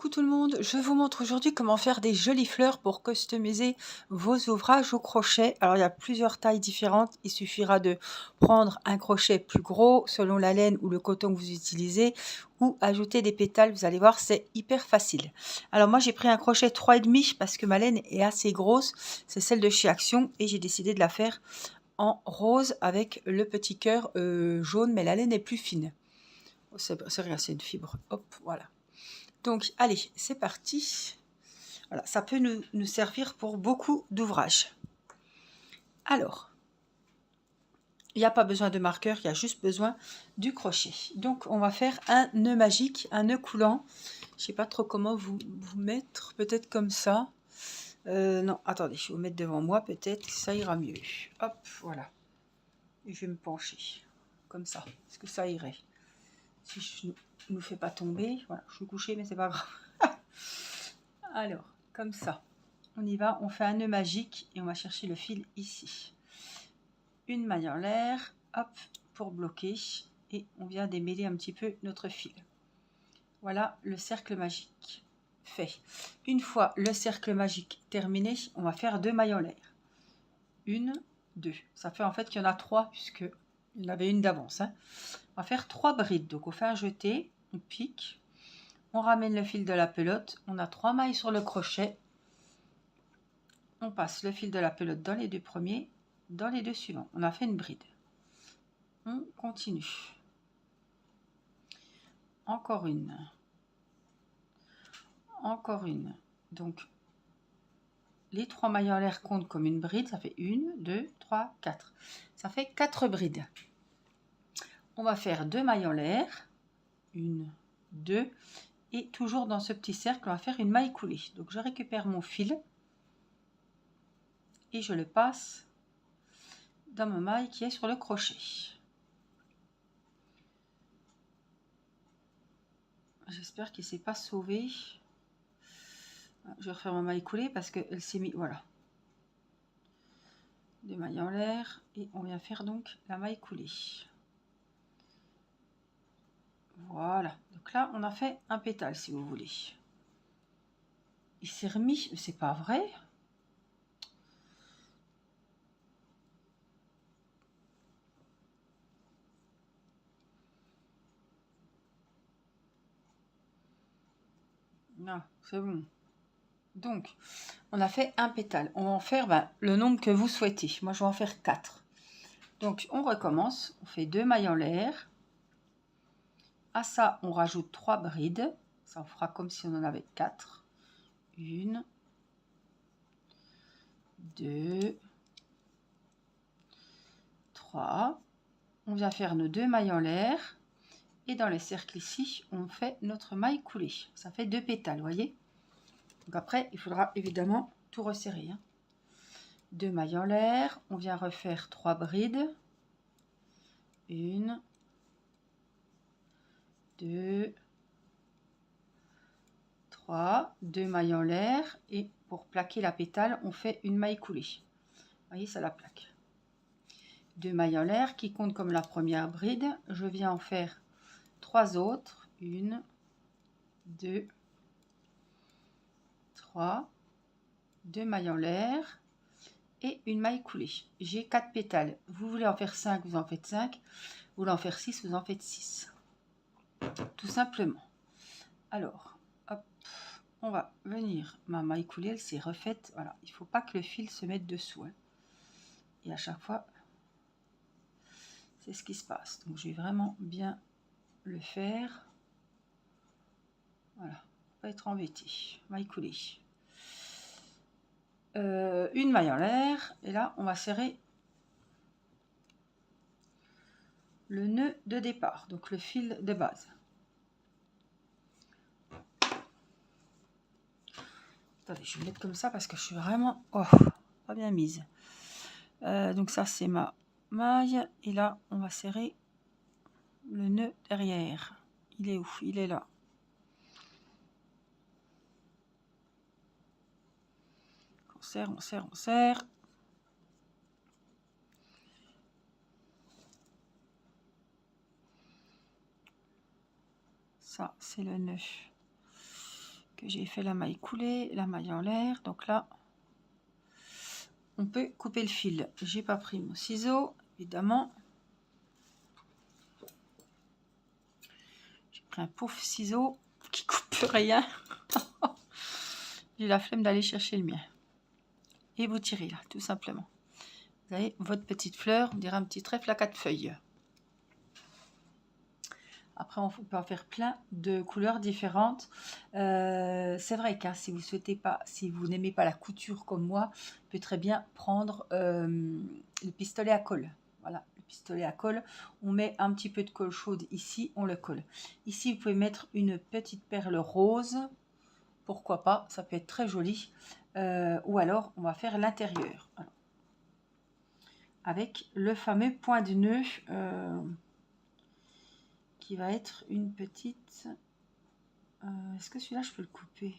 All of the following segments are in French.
Coucou tout le monde, je vous montre aujourd'hui comment faire des jolies fleurs pour customiser vos ouvrages au crochet. Alors il y a plusieurs tailles différentes, il suffira de prendre un crochet plus gros selon la laine ou le coton que vous utilisez ou ajouter des pétales, vous allez voir c'est hyper facile. Alors moi j'ai pris un crochet 3,5 parce que ma laine est assez grosse, c'est celle de chez Action et j'ai décidé de la faire en rose avec le petit cœur jaune mais la laine est plus fine. Oh, c'est rien, c'est une fibre, hop voilà. Donc, allez, c'est parti. Voilà, ça peut nous servir pour beaucoup d'ouvrages. Alors, il n'y a pas besoin de marqueur, il y a juste besoin du crochet. Donc, on va faire un nœud magique, un nœud coulant. Je ne sais pas trop comment vous mettre, peut-être comme ça. Non, attendez, je vais vous mettre devant moi, peut-être ça ira mieux. Hop, voilà. Et je vais me pencher, comme ça. Est-ce que ça irait? Si je ne nous fais pas tomber, voilà, je suis couchée, mais c'est pas grave. Alors, comme ça. On y va, on fait un nœud magique et on va chercher le fil ici. Une maille en l'air, hop, pour bloquer. Et on vient démêler un petit peu notre fil. Voilà le cercle magique fait. Une fois le cercle magique terminé, on va faire 2 mailles en l'air. Une, deux. Ça fait en fait qu'il y en a 3 puisque il y en avait une d'avance. Hein. On va faire 3 brides. Donc on fait un jeté, on pique, on ramène le fil de la pelote. On a 3 mailles sur le crochet. On passe le fil de la pelote dans les 2 premiers, dans les 2 suivants. On a fait une bride. On continue. Encore une. Encore une. Donc, les 3 mailles en l'air comptent comme une bride. Ça fait 1, 2, 3, 4. Ça fait 4 brides. On va faire 2 mailles en l'air. 1, 2. Et toujours dans ce petit cercle, on va faire une maille coulée. Donc, je récupère mon fil. Et je le passe dans ma maille qui est sur le crochet. J'espère qu'il ne s'est pas sauvé. Je vais refaire ma maille coulée parce qu'elle s'est mis, voilà. 2 mailles en l'air et on vient faire donc la maille coulée. Voilà. Donc là, on a fait un pétale si vous voulez. Il s'est remis, mais c'est pas vrai. Non, c'est bon. Donc, on a fait un pétale. On va en faire le nombre que vous souhaitez. Moi, je vais en faire 4. Donc, on recommence. On fait 2 mailles en l'air. À ça, on rajoute 3 brides. Ça, on fera comme si on en avait 4. 1, 2, 3. On vient faire nos 2 mailles en l'air. Et dans les cercles ici, on fait notre maille coulée. Ça fait 2 pétales, vous voyez. Donc après, il faudra évidemment tout resserrer. 2 mailles en l'air. On vient refaire 3 brides. 1, 2, 3. 2 mailles en l'air. Et pour plaquer la pétale, on fait une maille coulée. Vous voyez, ça la plaque. 2 mailles en l'air qui comptent comme la première bride. Je viens en faire 3 autres. 1, 2, 3. 2 mailles en l'air et une maille coulée. J'ai 4 pétales. Vous voulez en faire 5, vous en faites 5. Vous voulez en faire 6, vous en faites 6. Tout simplement. Alors, hop, on va venir. Ma maille coulée, elle s'est refaite. Voilà, il ne faut pas que le fil se mette dessous. Hein. Et à chaque fois, c'est ce qui se passe. Donc, je vais vraiment bien le faire. Voilà, pas être embêté. Maille coulée. Une maille en l'air. Et là, on va serrer le nœud de départ, donc le fil de base. Attendez, je vais mettre comme ça parce que je suis vraiment pas bien mise. Donc ça, c'est ma maille. Et là, on va serrer le nœud derrière. Il est où? Il est là. On serre, on serre, on serre. Ça, c'est le nœud que j'ai fait la maille coulée, la maille en l'air. Donc là, on peut couper le fil. J'ai pas pris mon ciseau, évidemment. J'ai pris un pauvre ciseau qui coupe rien. J'ai la flemme d'aller chercher le mien. Et vous tirez là, tout simplement. Vous avez votre petite fleur, on dirait un petit trèfle à 4 feuilles. Après, on peut en faire plein de couleurs différentes. C'est vrai que si vous souhaitez pas, si vous n'aimez pas la couture comme moi, vous pouvez très bien prendre le pistolet à colle. Voilà, le pistolet à colle. On met un petit peu de colle chaude ici, on le colle. Ici, vous pouvez mettre une petite perle rose. Pourquoi pas, ça peut être très joli. Ou alors, on va faire l'intérieur. Avec le fameux point de nœud qui va être une petite... Est-ce que celui-là, je peux le couper?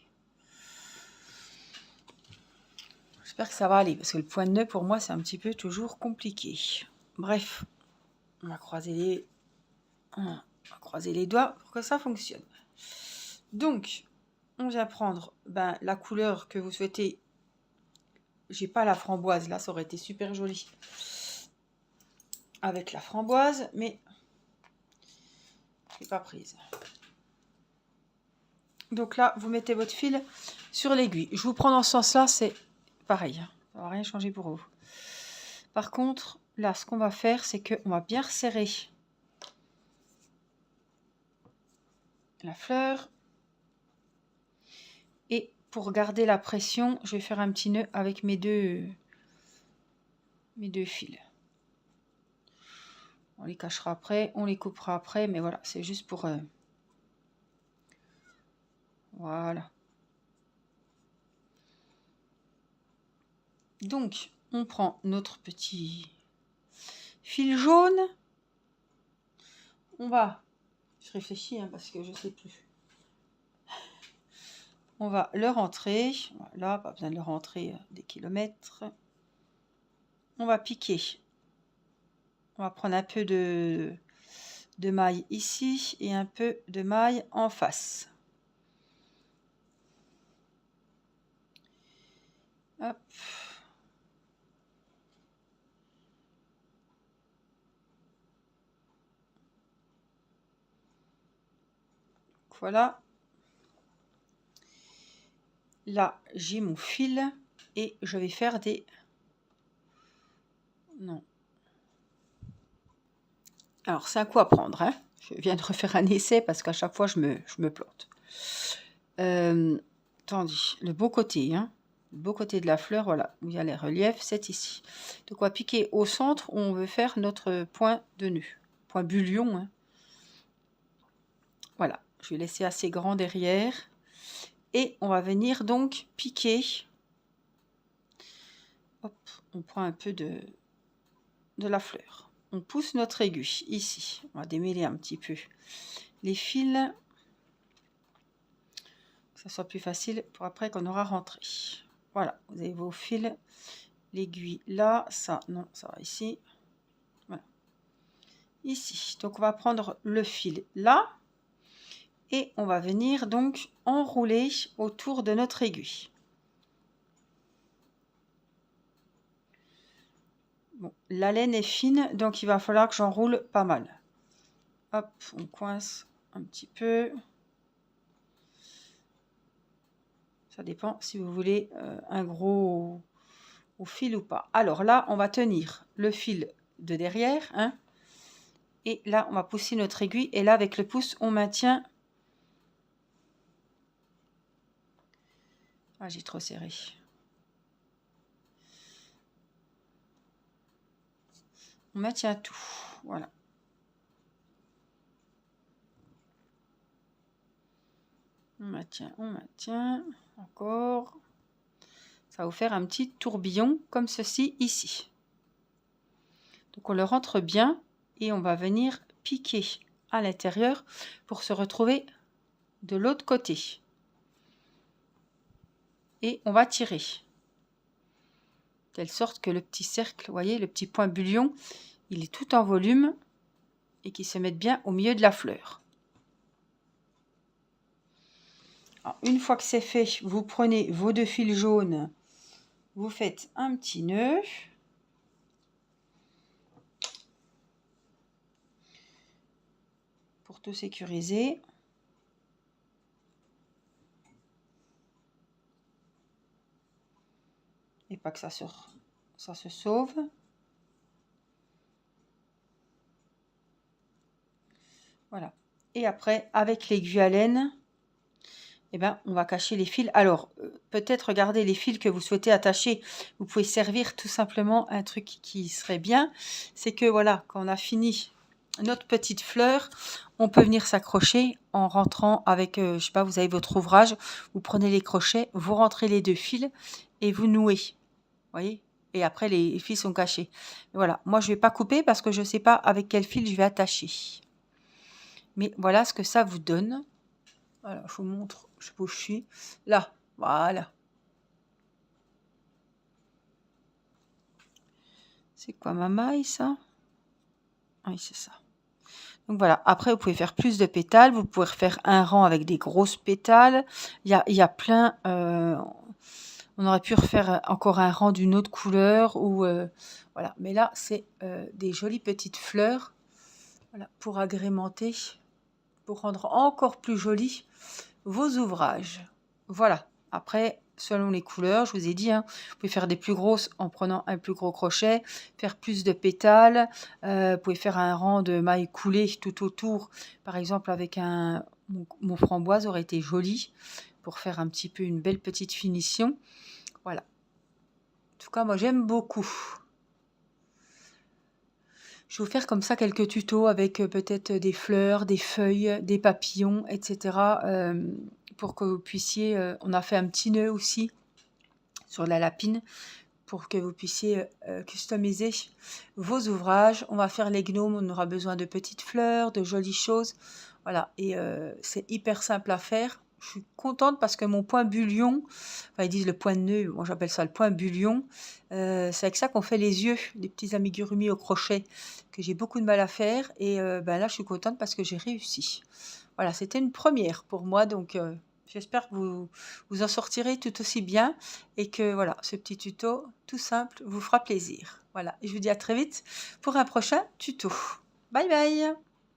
J'espère que ça va aller, parce que le point de nœud, pour moi, c'est un petit peu toujours compliqué. Bref, on va croiser les doigts pour que ça fonctionne. Donc, on vient prendre la couleur que vous souhaitez. J'ai pas la framboise, là, ça aurait été super joli avec la framboise, mais je l'ai pas prise. Donc là, vous mettez votre fil sur l'aiguille. Je vous prends dans ce sens-là, c'est pareil. Ça ne va rien changer pour vous. Par contre, là, ce qu'on va faire, c'est qu'on va bien resserrer la fleur. Et pour garder la pression, je vais faire un petit nœud avec mes deux fils. On les cachera après, on les coupera après, mais voilà, c'est juste pour... Voilà. Donc, on prend notre petit fil jaune. On va... Je réfléchis parce que je ne sais plus. On va le rentrer. Voilà, pas besoin de le rentrer des kilomètres. On va piquer. On va prendre un peu de maille ici et un peu de maille en face. Hop. Voilà. Là, j'ai mon fil et je vais faire des... Non. Alors, c'est un coup à prendre. Hein. Je viens de refaire un essai parce qu'à chaque fois, je me plante. Tandis, le beau côté, hein, le beau côté de la fleur, voilà, où il y a les reliefs, c'est ici. Donc, on va piquer au centre où on veut faire notre point de nœud. Point bullion. Hein. Voilà, je vais laisser assez grand derrière. Et on va venir donc piquer. Hop, on prend un peu de la fleur. On pousse notre aiguille ici. On va démêler un petit peu les fils. Que ça soit plus facile pour après qu'on aura rentré. Voilà, vous avez vos fils. L'aiguille là, ça, non, ça va ici. Voilà. Ici. Donc on va prendre le fil là. Et on va venir donc enrouler autour de notre aiguille. Bon, la laine est fine, donc il va falloir que j'enroule pas mal. Hop, on coince un petit peu. Ça dépend si vous voulez un gros fil ou pas. Alors là, on va tenir le fil de derrière. Hein, et là, on va pousser notre aiguille. Et là, avec le pouce, on maintient... Ah, j'ai trop serré. On maintient tout. Voilà. On maintient. Encore. Ça va vous faire un petit tourbillon comme ceci ici. Donc on le rentre bien et on va venir piquer à l'intérieur pour se retrouver de l'autre côté. Et on va tirer. De telle sorte que le petit cercle, vous voyez, le petit point bullion, il est tout en volume et qui se mette bien au milieu de la fleur. Alors, une fois que c'est fait, vous prenez vos 2 fils jaunes, vous faites un petit nœud. Pour tout sécuriser. Et pas que ça se sauve. Voilà. Et après, avec l'aiguille à laine, eh ben, on va cacher les fils. Alors, peut-être regardez les fils que vous souhaitez attacher. Vous pouvez servir tout simplement un truc qui serait bien. C'est que voilà, quand on a fini notre petite fleur, on peut venir s'accrocher en rentrant avec, je sais pas, vous avez votre ouvrage, vous prenez les crochets, vous rentrez les 2 fils et vous nouez. Voyez? Et après, les fils sont cachés. Voilà, moi je vais pas couper parce que je sais pas avec quel fil je vais attacher. Mais voilà ce que ça vous donne. Voilà, je vous montre, je sais pas où je suis. Là, voilà. C'est quoi ma maille, ça? Oui, c'est ça. Donc voilà, après vous pouvez faire plus de pétales, vous pouvez refaire un rang avec des grosses pétales. Il y a plein, on aurait pu refaire encore un rang d'une autre couleur ou voilà. Mais là, c'est des jolies petites fleurs, voilà, pour agrémenter, pour rendre encore plus jolis vos ouvrages. Voilà. Après, selon les couleurs, je vous ai dit, hein, vous pouvez faire des plus grosses en prenant un plus gros crochet, faire plus de pétales. Vous pouvez faire un rang de mailles coulées tout autour. Par exemple, avec mon framboise aurait été joli pour faire un petit peu une belle petite finition. Voilà. En tout cas, moi, j'aime beaucoup. Je vais vous faire comme ça quelques tutos avec peut-être des fleurs, des feuilles, des papillons, etc. Pour que vous puissiez... on a fait un petit nœud aussi sur la lapine pour que vous puissiez customiser vos ouvrages. On va faire les gnomes, on aura besoin de petites fleurs, de jolies choses. Voilà, et c'est hyper simple à faire. Je suis contente parce que mon point bullion, enfin ils disent le point de nœud, moi j'appelle ça le point bullion, c'est avec ça qu'on fait les yeux, des petits amigurumi au crochet que j'ai beaucoup de mal à faire. Et ben là je suis contente parce que j'ai réussi. Voilà, c'était une première pour moi, donc j'espère que vous en sortirez tout aussi bien et que voilà, ce petit tuto tout simple vous fera plaisir. Voilà, et je vous dis à très vite pour un prochain tuto. Bye bye!